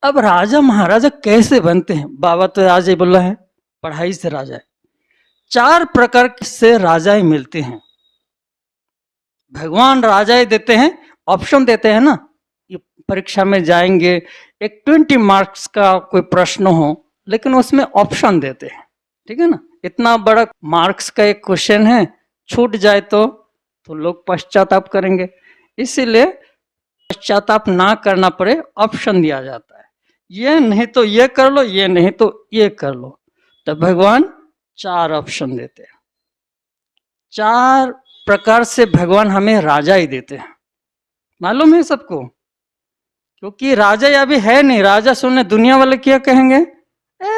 अब राजा महाराजा कैसे बनते हैं? बाबा तो आज ही बोला है पढ़ाई से राजा है। 4 प्रकार से राजाएं मिलते हैं। भगवान राजाएं देते हैं, ऑप्शन देते हैं ना। ये परीक्षा में जाएंगे, एक 20 मार्क्स का कोई प्रश्न हो, लेकिन उसमें ऑप्शन देते हैं, ठीक है ना। इतना बड़ा मार्क्स का एक क्वेश्चन है, छूट जाए तो लोग पश्चाताप करेंगे। इसीलिए पश्चाताप ना करना पड़े, ऑप्शन दिया जाता है। ये नहीं तो ये कर लो, ये नहीं तो ये कर लो। तो भगवान 4 ऑप्शन देते हैं। 4 प्रकार से भगवान हमें राजा ही देते हैं, मालूम है सबको। क्योंकि राजा अभी है नहीं, राजा सुनने दुनिया वाले क्या कहेंगे,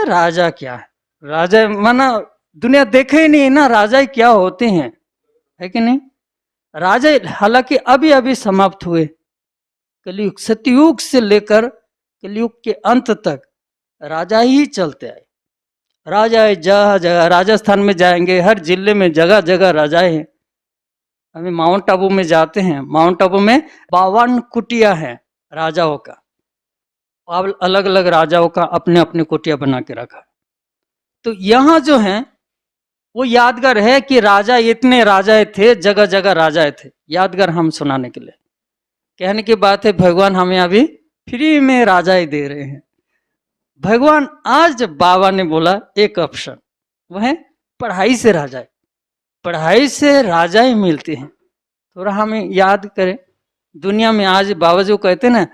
राजा क्या है, राजा माना दुनिया देखे ही नहीं ना राजा ही क्या होते हैं, है कि नहीं। राजा हालांकि अभी अभी समाप्त हुए, कलयुग सतयुग से लेकर कलयुग के अंत तक राजा ही चलते आए। राजा जगह जगह, राजस्थान में जाएंगे हर जिले में जगह जगह राजाएं हैं। अभी माउंट आबू में जाते हैं, माउंट आबू में 52 कुटिया है राजाओं का। अब अलग अलग राजाओं का अपने अपने कुटिया बना के रखा। तो यहाँ जो है वो यादगार है कि राजा इतने राजाएं थे, जगह जगह राजाएं थे, यादगार हम सुनाने के लिए। कहने की बात है भगवान हमें अभी फ्री में राजाएं दे रहे हैं। भगवान आज बाबा ने बोला एक ऑप्शन, वह है पढ़ाई से राजाएं। पढ़ाई से राजाएं मिलते हैं। थोड़ा हमें याद करें, दुनिया में आज बाबा जो कहते हैं ना,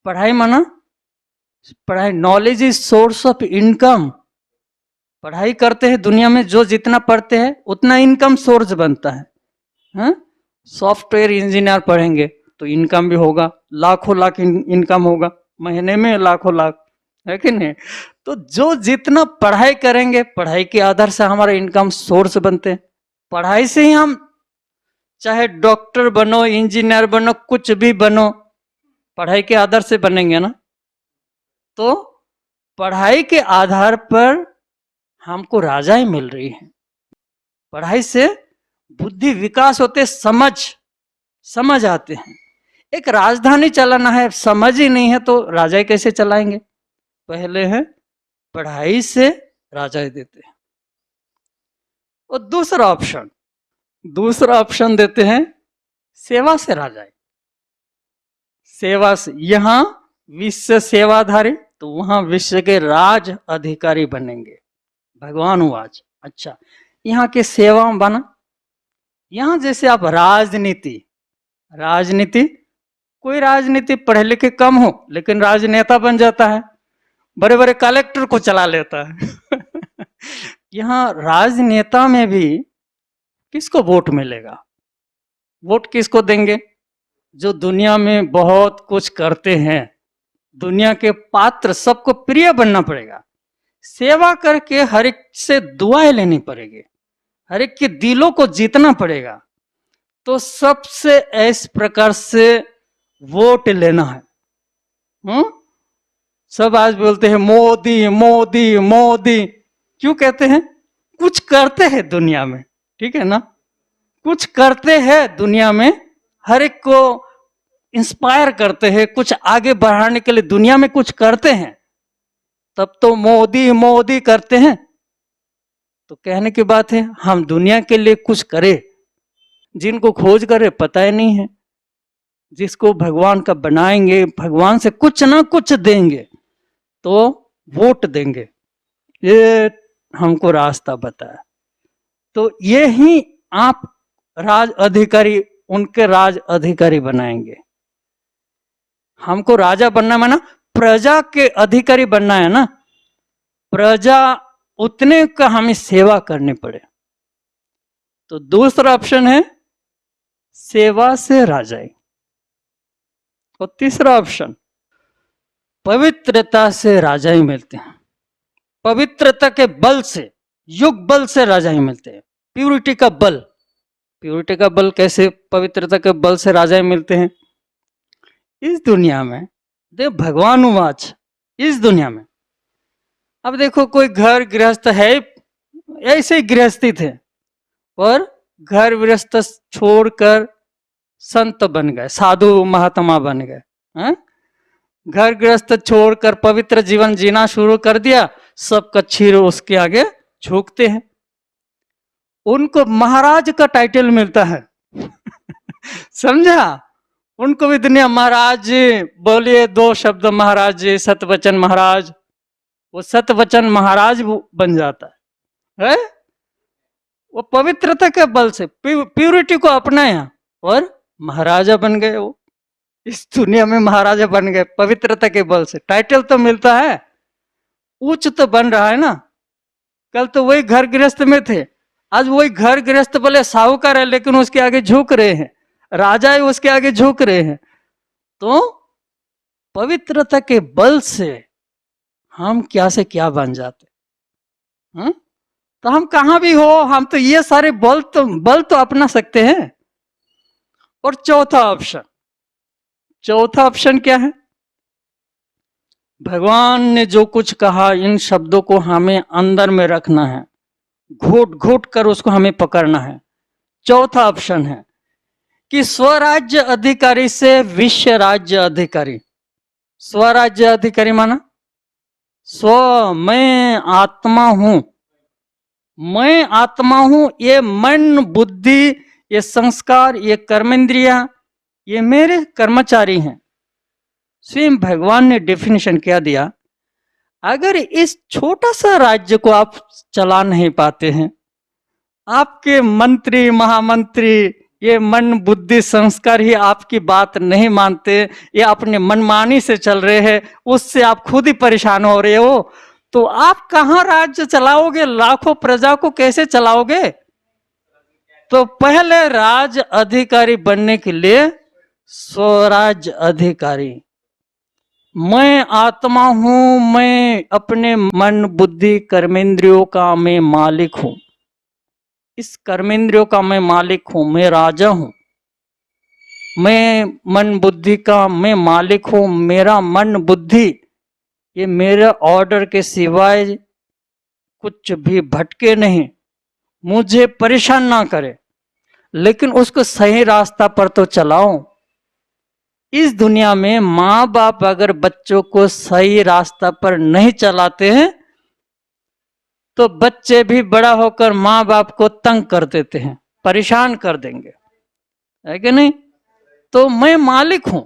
पढ़ाई माना पढ़ाई, knowledge is source of income. पढ़ाई करते हैं दुनिया में, जो जितना पढ़ते हैं उतना इनकम सोर्स बनता है। सॉफ्टवेयर इंजीनियर पढ़ेंगे तो इनकम भी होगा, लाखों लाख इनकम होगा, महीने में लाखों लाख, है कि नहीं। तो जो जितना पढ़ाई करेंगे, पढ़ाई के आधार से हमारा इनकम सोर्स बनते हैं। पढ़ाई से ही हम चाहे डॉक्टर बनो, इंजीनियर बनो, कुछ भी बनो, पढ़ाई के आधार से बनेंगे ना। तो पढ़ाई के आधार पर हमको राजाएं मिल रही हैं। पढ़ाई से बुद्धि विकास होते, समझ आते हैं। एक राजधानी चलाना है, समझ ही नहीं है तो राजाएं कैसे चलाएंगे। पहले है पढ़ाई से राजाएं देते हैं। और दूसरा ऑप्शन देते हैं सेवा से राजाएं। सेवा से, यहां विश्व सेवाधारी, तो वहां विश्व के राज अधिकारी बनेंगे। भगवान आज अच्छा यहाँ के सेवा बना। यहां जैसे आप राजनीति, कोई राजनीति पढ़े लिखे कम हो लेकिन राजनेता बन जाता है, बड़े बड़े कलेक्टर को चला लेता है। यहाँ राजनेता में भी किसको वोट मिलेगा? वोट किसको देंगे? जो दुनिया में बहुत कुछ करते हैं, दुनिया के पात्र, सबको प्रिय बनना पड़ेगा। सेवा करके हर एक से दुआएं लेनी पड़ेगी, हर एक के दिलों को जीतना पड़ेगा। तो सबसे इस प्रकार से वोट लेना है। सब आज बोलते हैं मोदी मोदी मोदी, क्यों कहते हैं? कुछ करते हैं दुनिया में, ठीक है ना, कुछ करते हैं दुनिया में, हर एक को इंस्पायर करते हैं, कुछ आगे बढ़ाने के लिए दुनिया में कुछ करते हैं, तब तो मोदी मोदी करते हैं। तो कहने की बात है हम दुनिया के लिए कुछ करें। जिनको खोज करे पता ही नहीं है, जिसको भगवान का बनाएंगे, भगवान से कुछ ना कुछ देंगे तो वोट देंगे, ये हमको रास्ता बताया। तो ये ही आप राज अधिकारी, उनके राज अधिकारी बनाएंगे। हमको राजा बनना माना प्रजा के अधिकारी बनना है ना, प्रजा उतने का हमें सेवा करनी पड़े। तो दूसरा ऑप्शन है सेवा से राजाएं। और तीसरा ऑप्शन पवित्रता से राजाएं मिलते हैं। पवित्रता के बल से, युग बल से राजाएं मिलते हैं। प्यूरिटी का बल कैसे पवित्रता के बल से राजाएं मिलते हैं? इस दुनिया में देख भगवान वाच, इस दुनिया में अब देखो कोई घर गृहस्थ है, ऐसे ही गृहस्थी थे और घर गृहस्थ छोड़कर संत बन गए, साधु महात्मा बन गए। घर गृहस्थ छोड़कर पवित्र जीवन जीना शुरू कर दिया, सब कच्छी उसके आगे झुकते हैं। उनको महाराज का टाइटल मिलता है समझा? उनको भी दुनिया महाराज बोलिए, 2 शब्द महाराज जी, सतवचन महाराज, वो सतवचन महाराज बन जाता है? वो पवित्रता के बल से प्यूरिटी को अपनाया और महाराजा बन गए। वो इस दुनिया में महाराजा बन गए पवित्रता के बल से। टाइटल तो मिलता है, उच्च तो बन रहा है ना। कल तो वही घर गृहस्थ में थे, आज वही घर गृहस्थ बोले साहूकार है, लेकिन उसके आगे झुक रहे हैं, राजा है उसके आगे झुक रहे हैं। तो पवित्रता के बल से हम क्या से क्या बन जाते हैं? तो हम कहां भी हो, हम तो ये सारे बल तो अपना सकते हैं। और चौथा ऑप्शन क्या है? भगवान ने जो कुछ कहा, इन शब्दों को हमें अंदर में रखना है, घोट घोट कर उसको हमें पकड़ना है। चौथा ऑप्शन है कि स्वराज्य अधिकारी से विश्व राज्य अधिकारी। स्वराज्य अधिकारी माना स्व, मैं आत्मा हूं, मैं आत्मा हूं, ये मन बुद्धि, ये संस्कार, ये कर्मेंद्रिया, ये मेरे कर्मचारी हैं। स्वयं भगवान ने डेफिनेशन क्या दिया? अगर इस छोटा सा राज्य को आप चला नहीं पाते हैं, आपके मंत्री महामंत्री ये मन बुद्धि संस्कार ही आपकी बात नहीं मानते, ये अपने मनमानी से चल रहे हैं, उससे आप खुद ही परेशान हो रहे हो, तो आप कहां राज्य चलाओगे? लाखों प्रजा को कैसे चलाओगे? तो पहले राज अधिकारी बनने के लिए स्वराज अधिकारी, मैं आत्मा हूं, मैं अपने मन बुद्धि कर्मेंद्रियों का मैं मालिक हूं, इस कर्मेंद्रियों का मैं मालिक हूं, मैं राजा हूं, मैं मन बुद्धि का मैं मालिक हूं, मेरा मन बुद्धि ये मेरे ऑर्डर के सिवाय कुछ भी भटके नहीं, मुझे परेशान ना करे, लेकिन उसको सही रास्ता पर तो चलाओ। इस दुनिया में माँ बाप अगर बच्चों को सही रास्ता पर नहीं चलाते हैं तो बच्चे भी बड़ा होकर माँ बाप को तंग कर देते हैं, परेशान कर देंगे, है कि नहीं? तो मैं मालिक हूं,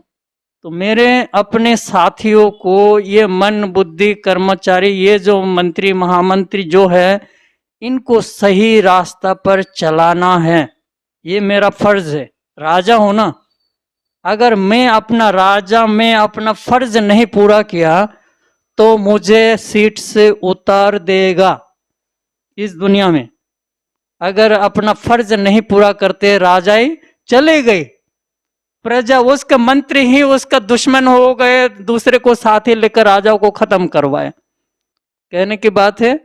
तो मेरे अपने साथियों को ये मन बुद्धि कर्मचारी, ये जो मंत्री महामंत्री जो है, इनको सही रास्ता पर चलाना है, ये मेरा फर्ज है। राजा हूं ना, अगर मैं अपना फर्ज नहीं पूरा किया तो मुझे सीट से उतार देगा। इस दुनिया में अगर अपना फर्ज नहीं पूरा करते, राजा ही चले गए, प्रजा उसका मंत्री ही उसका दुश्मन हो गए, दूसरे को साथी लेकर राजाओं को खत्म करवाए। कहने की बात है,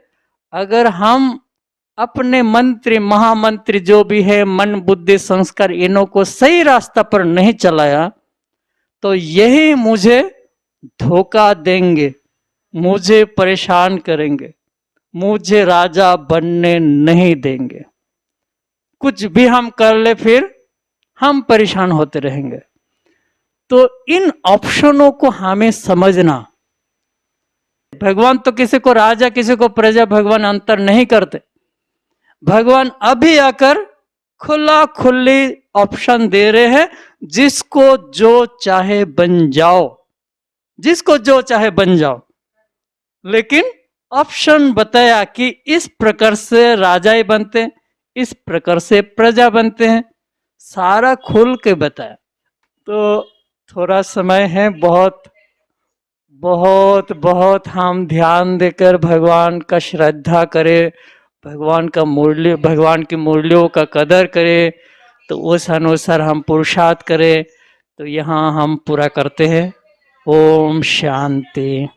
अगर हम अपने मंत्री महामंत्री जो भी है, मन बुद्धि संस्कार, इन्हों को सही रास्ता पर नहीं चलाया तो यही मुझे धोखा देंगे, मुझे परेशान करेंगे, मुझे राजा बनने नहीं देंगे। कुछ भी हम कर ले फिर हम परेशान होते रहेंगे। तो इन ऑप्शनों को हमें समझना। भगवान तो किसी को राजा किसी को प्रजा भगवान अंतर नहीं करते। भगवान अभी आकर खुला खुली ऑप्शन दे रहे हैं, जिसको जो चाहे बन जाओ, जिसको जो चाहे बन जाओ, लेकिन ऑप्शन बताया कि इस प्रकार से राजा ही बनते हैं, इस प्रकार से प्रजा बनते हैं, सारा खुल के बताया। तो थोड़ा समय है, बहुत बहुत बहुत हम ध्यान देकर भगवान का श्रद्धा करें, भगवान की मूल्यों का कदर करें, तो उस अनुसार हम पुरुषार्थ करें। तो यहाँ हम पूरा करते हैं। ओम शांति।